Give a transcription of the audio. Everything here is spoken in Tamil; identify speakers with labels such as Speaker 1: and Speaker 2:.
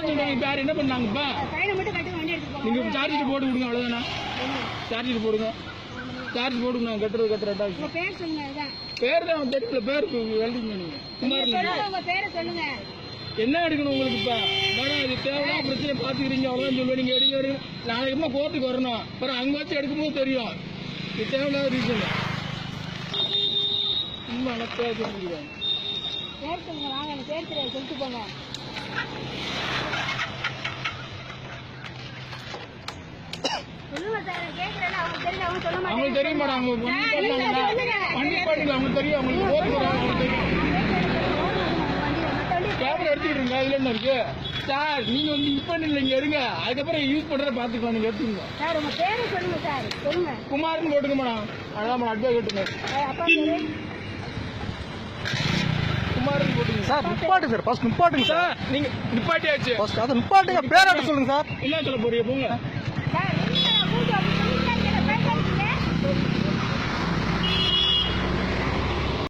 Speaker 1: அப்படிதான் சொல்றாங்க. இப்ப யார் என்ன பண்ணாங்கப்பா? நீங்க சார்ஜ் போட்டு கொடுங்க, அவ்வளவுதானா? சார்ஜ் போடுங்க, சார்ஜ் போடுங்க. நான் கட்டுறதா பேர் தான் தெரியல. பேர் எழுதிங்க நீங்க. குமார் என்ன எடுக்கணும் உங்களுக்கு? இப்ப மேடம் இது தேவையான பிரச்சனை பாத்துக்கிறீங்க, அவ்வளவுதான் சொல்லுவேன். நீங்க எடுங்க. நாளைக்குமா கோர்ட்டுக்கு வரணும். அப்புறம் அங்க வச்சு எடுக்கும்போது தெரியும் இது தேவையில்லாத ரீசன். சும்மா அனப்பா சொல்லிடுவாங்க. சொல்லிட்டு போங்க. அவங்களுக்கு தெரியும் மேடம். அவங்க வண்டி பாட்டுங்க அவங்களுக்கு தெரியும். அவங்களுக்கு கோர்ட்டு அவங்களுக்கு தெரியும். கேமரா எடுத்துக்கிட்டு அதுல என்ன இருக்கு சார்? நீங்க வந்து இப்ப இல்லைங்க எடுங்க, அதுக்கப்புறம் யூஸ் பண்றத பாத்துக்கலாம். நீங்க எடுத்துக்கோங்க சார். உங்க பேரை சொல்லுங்க சார். சொல்லுங்க. குமார்னு போட்டுங்க மேடம். அதான் மேடம் அட்வொகேட்டுங்க. குமார்னு போட்டுங்க
Speaker 2: சார். நிப்பாட்டு சார், ஃபர்ஸ்ட் நிப்பாட்டுங்க சார்.
Speaker 1: நீங்க நிப்பாட்டியாச்சு.
Speaker 2: ஃபர்ஸ்ட் அதை நிப்பாட்டுங்க. பேரை சொல்லுங்க சார்.
Speaker 1: என்ன சொல்ல போறீங்க? போங்க.